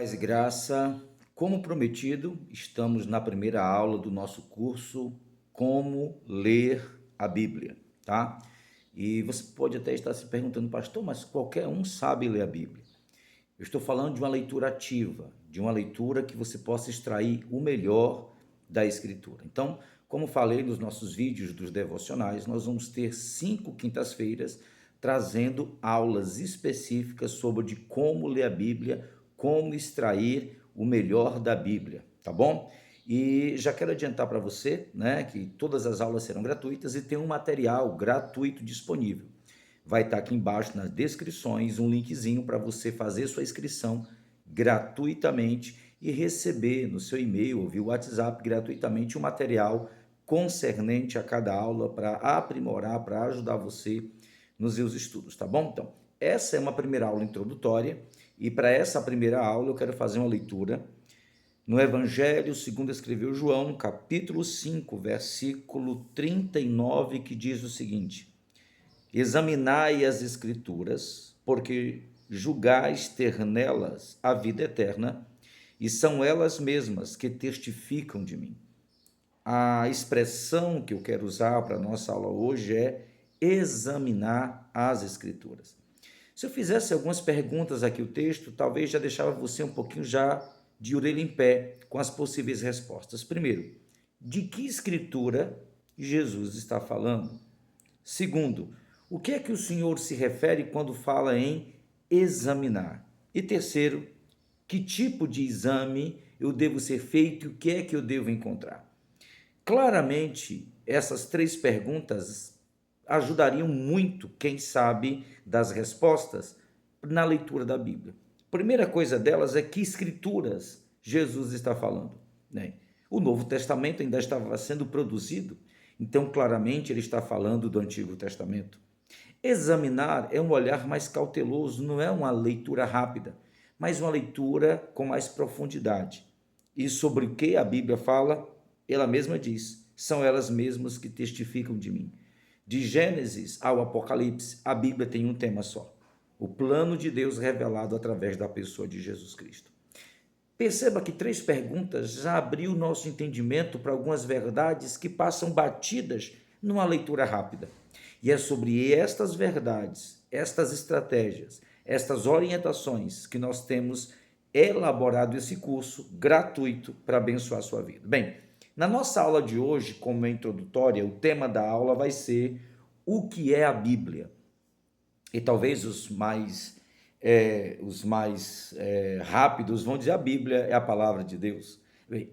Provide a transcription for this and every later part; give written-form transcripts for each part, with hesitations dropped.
Paz e graça, como prometido, estamos na primeira aula do nosso curso Como Ler a Bíblia, tá? E você pode até estar se perguntando, pastor, mas qualquer um sabe ler a Bíblia. Eu estou falando de uma leitura ativa, de uma leitura que você possa extrair o melhor da Escritura. Então, como falei nos nossos vídeos dos devocionais, nós vamos ter 5 quintas-feiras trazendo aulas específicas sobre de como ler a Bíblia, como extrair o melhor da Bíblia, tá bom? E já quero adiantar para você, né, que todas as aulas serão gratuitas e tem um material gratuito disponível. Vai estar aqui embaixo nas descrições um linkzinho para você fazer sua inscrição gratuitamente e receber no seu e-mail ou via WhatsApp gratuitamente o material concernente a cada aula para aprimorar, para ajudar você nos seus estudos, tá bom? Então, essa é uma primeira aula introdutória e para essa primeira aula eu quero fazer uma leitura no Evangelho segundo escreveu João, capítulo 5, versículo 39, que diz o seguinte: Examinai as Escrituras, porque julgais ter nelas a vida eterna, e são elas mesmas que testificam de mim. A expressão que eu quero usar para a nossa aula hoje é examinar as Escrituras. Se eu fizesse algumas perguntas aqui, o texto talvez já deixava você um pouquinho já de orelha em pé com as possíveis respostas. Primeiro, de que Escritura Jesus está falando? Segundo, o que é que o Senhor se refere quando fala em examinar? E terceiro, que tipo de exame eu devo ser feito e o que é que eu devo encontrar? Claramente, essas três perguntas ajudariam muito quem sabe das respostas na leitura da Bíblia. Primeira coisa delas é que escrituras Jesus está falando, né? O Novo Testamento ainda estava sendo produzido, então claramente ele está falando do Antigo Testamento. Examinar é um olhar mais cauteloso, não é uma leitura rápida, mas uma leitura com mais profundidade. E sobre o que a Bíblia fala, ela mesma diz: são elas mesmas que testificam de mim. De Gênesis ao Apocalipse, a Bíblia tem um tema só: o plano de Deus revelado através da pessoa de Jesus Cristo. Perceba que três perguntas já abriu nosso entendimento para algumas verdades que passam batidas numa leitura rápida. E é sobre estas verdades, estas estratégias, estas orientações que nós temos elaborado esse curso gratuito para abençoar a sua vida. Bem, na nossa aula de hoje, como é introdutória, o tema da aula vai ser o que é a Bíblia. E talvez os mais rápidos vão dizer a Bíblia é a palavra de Deus.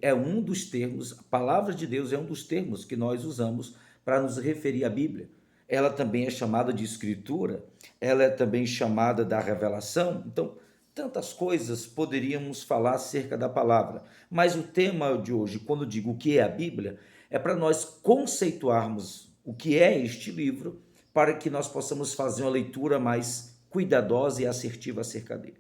É um dos termos, a palavra de Deus é um dos termos que nós usamos para nos referir à Bíblia. Ela também é chamada de Escritura, ela é também chamada da revelação. Então, tantas coisas poderíamos falar acerca da palavra. Mas o tema de hoje, quando digo o que é a Bíblia, é para nós conceituarmos o que é este livro para que nós possamos fazer uma leitura mais cuidadosa e assertiva acerca dele.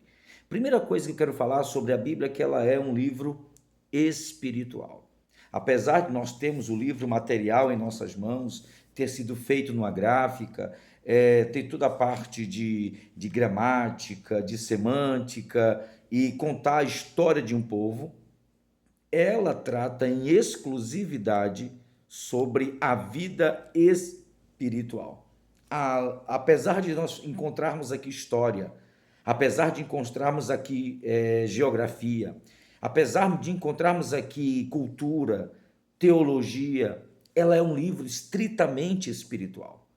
Primeira coisa que eu quero falar sobre a Bíblia é que ela é um livro espiritual. Apesar de nós termos o livro material em nossas mãos, ter sido feito numa gráfica, ter toda a parte de gramática, de semântica e contar a história de um povo, ela trata em exclusividade sobre a vida espiritual. Apesar de nós encontrarmos aqui história, apesar de encontrarmos aqui geografia, apesar de encontrarmos aqui cultura, teologia, ela é um livro estritamente espiritual.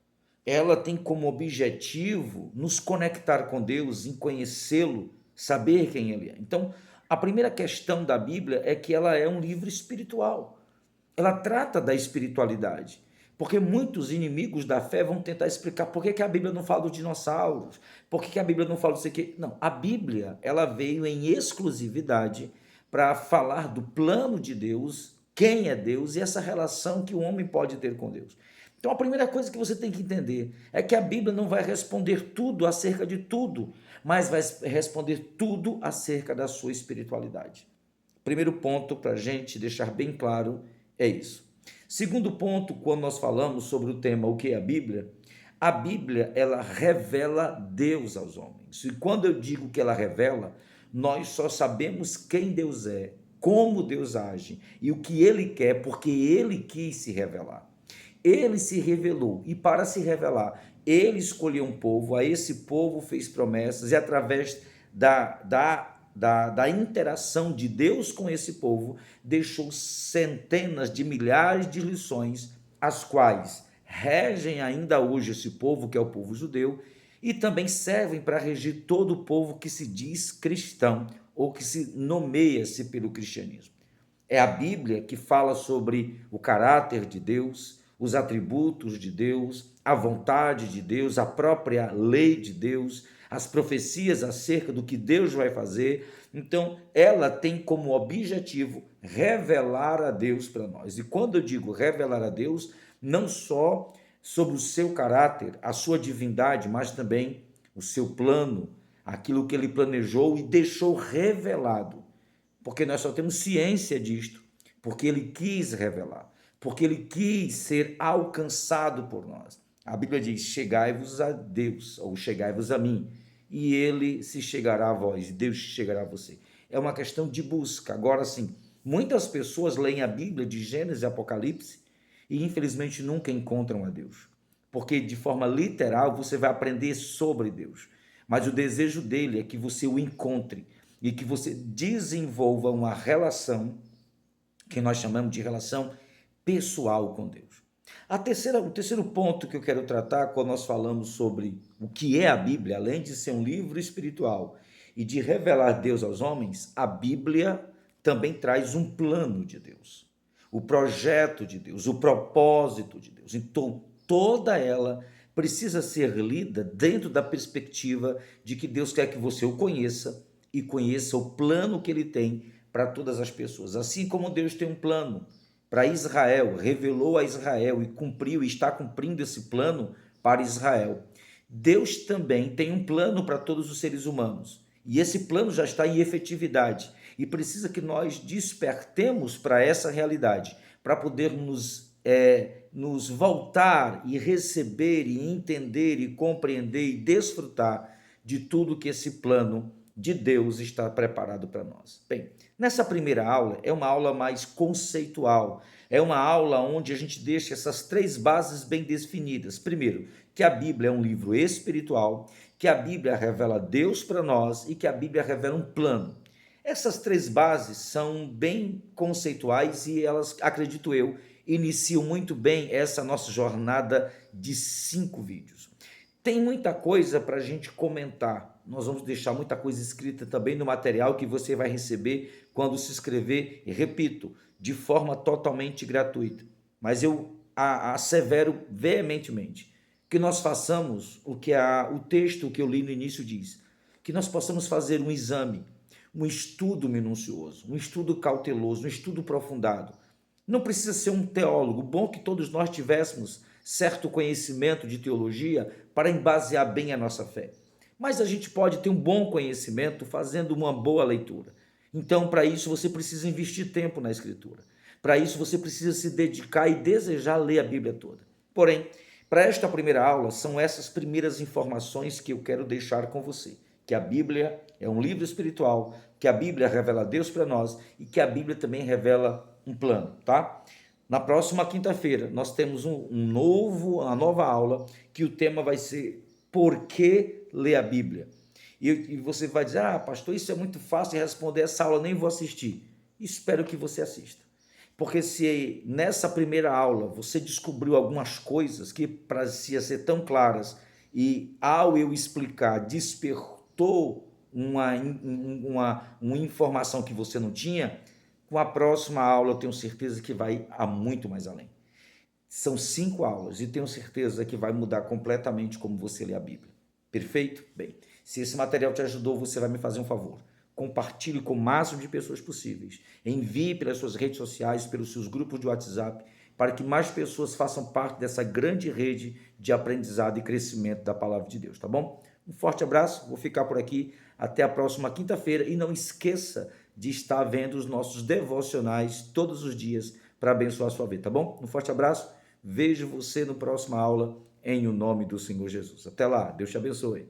Ela tem como objetivo nos conectar com Deus, em conhecê-lo, saber quem Ele é. Então, a primeira questão da Bíblia é que ela é um livro espiritual. Ela trata da espiritualidade. Porque muitos inimigos da fé vão tentar explicar por que a Bíblia não fala dos dinossauros, por que a Bíblia não fala disso aqui. Não, a Bíblia ela veio em exclusividade para falar do plano de Deus, quem é Deus e essa relação que o homem pode ter com Deus. Então a primeira coisa que você tem que entender é que a Bíblia não vai responder tudo acerca de tudo, mas vai responder tudo acerca da sua espiritualidade. Primeiro ponto para a gente deixar bem claro é isso. Segundo ponto, quando nós falamos sobre o tema o que é a Bíblia ela revela Deus aos homens. E quando eu digo que ela revela, Nós só sabemos quem Deus é, como Deus age e o que Ele quer, porque Ele quis se revelar. Ele se revelou e para se revelar, Ele escolheu um povo, a esse povo fez promessas e através da interação de Deus com esse povo, deixou centenas de milhares de lições, as quais regem ainda hoje esse povo, que é o povo judeu, e também servem para regir todo o povo que se diz cristão ou que se nomeia-se pelo cristianismo. É a Bíblia que fala sobre o caráter de Deus, os atributos de Deus, a vontade de Deus, a própria lei de Deus, as profecias acerca do que Deus vai fazer. Então, ela tem como objetivo revelar a Deus para nós. E quando eu digo revelar a Deus, não só sobre o seu caráter, a sua divindade, mas também o seu plano, aquilo que ele planejou e deixou revelado. Porque nós só temos ciência disto, porque ele quis revelar, porque ele quis ser alcançado por nós. A Bíblia diz: chegai-vos a Deus, ou chegai-vos a mim, e ele se chegará a vós, e Deus chegará a você. É uma questão de busca. Agora sim, muitas pessoas leem a Bíblia de Gênesis e Apocalipse e infelizmente nunca encontram a Deus, porque de forma literal você vai aprender sobre Deus, mas o desejo dele é que você o encontre e que você desenvolva uma relação que nós chamamos de relação pessoal com Deus. O terceiro ponto que eu quero tratar quando nós falamos sobre o que é a Bíblia, além de ser um livro espiritual e de revelar Deus aos homens, a Bíblia também traz um plano de Deus, o projeto de Deus, o propósito de Deus. Então, toda ela precisa ser lida dentro da perspectiva de que Deus quer que você o conheça e conheça o plano que ele tem para todas as pessoas. Assim como Deus tem um plano para Israel, revelou a Israel e cumpriu, e está cumprindo esse plano para Israel. Deus também tem um plano para todos os seres humanos. E esse plano já está em efetividade. E precisa que nós despertemos para essa realidade, para podermos nos voltar e receber e entender e compreender e desfrutar de tudo que esse plano de Deus está preparado para nós. Bem, nessa primeira aula é uma aula mais conceitual, é uma aula onde a gente deixa essas três bases bem definidas. Primeiro, que a Bíblia é um livro espiritual, que a Bíblia revela Deus para nós e que a Bíblia revela um plano. Essas três bases são bem conceituais e elas, acredito eu, iniciam muito bem essa nossa jornada de 5 vídeos. Tem muita coisa para a gente comentar. Nós vamos deixar muita coisa escrita também no material que você vai receber quando se inscrever, e repito, de forma totalmente gratuita. Mas eu assevero veementemente que nós façamos o que o texto que eu li no início diz, que nós possamos fazer um exame, um estudo minucioso, um estudo cauteloso, um estudo aprofundado. Não precisa ser um teólogo, bom que todos nós tivéssemos certo conhecimento de teologia para embasear bem a nossa fé. Mas a gente pode ter um bom conhecimento fazendo uma boa leitura. Então, para isso, você precisa investir tempo na Escritura. Para isso, você precisa se dedicar e desejar ler a Bíblia toda. Porém, para esta primeira aula, são essas primeiras informações que eu quero deixar com você. Que a Bíblia é um livro espiritual, que a Bíblia revela Deus para nós e que a Bíblia também revela um plano, tá? Na próxima quinta-feira, nós temos uma nova aula, que o tema vai ser Por que ler a Bíblia? E você vai dizer: pastor, isso é muito fácil de responder, essa aula nem vou assistir. Espero que você assista. Porque se nessa primeira aula você descobriu algumas coisas que pareciam ser tão claras e ao eu explicar despertou uma informação que você não tinha, com a próxima aula eu tenho certeza que vai a muito mais além. São 5 aulas e tenho certeza que vai mudar completamente como você lê a Bíblia. Perfeito? Bem, se esse material te ajudou, você vai me fazer um favor. Compartilhe com o máximo de pessoas possíveis. Envie pelas suas redes sociais, pelos seus grupos de WhatsApp, para que mais pessoas façam parte dessa grande rede de aprendizado e crescimento da Palavra de Deus, tá bom? Um forte abraço, vou ficar por aqui. Até a próxima quinta-feira e não esqueça de estar vendo os nossos devocionais todos os dias para abençoar a sua vida, tá bom? Um forte abraço, vejo você na próxima aula em o nome do Senhor Jesus. Até lá, Deus te abençoe.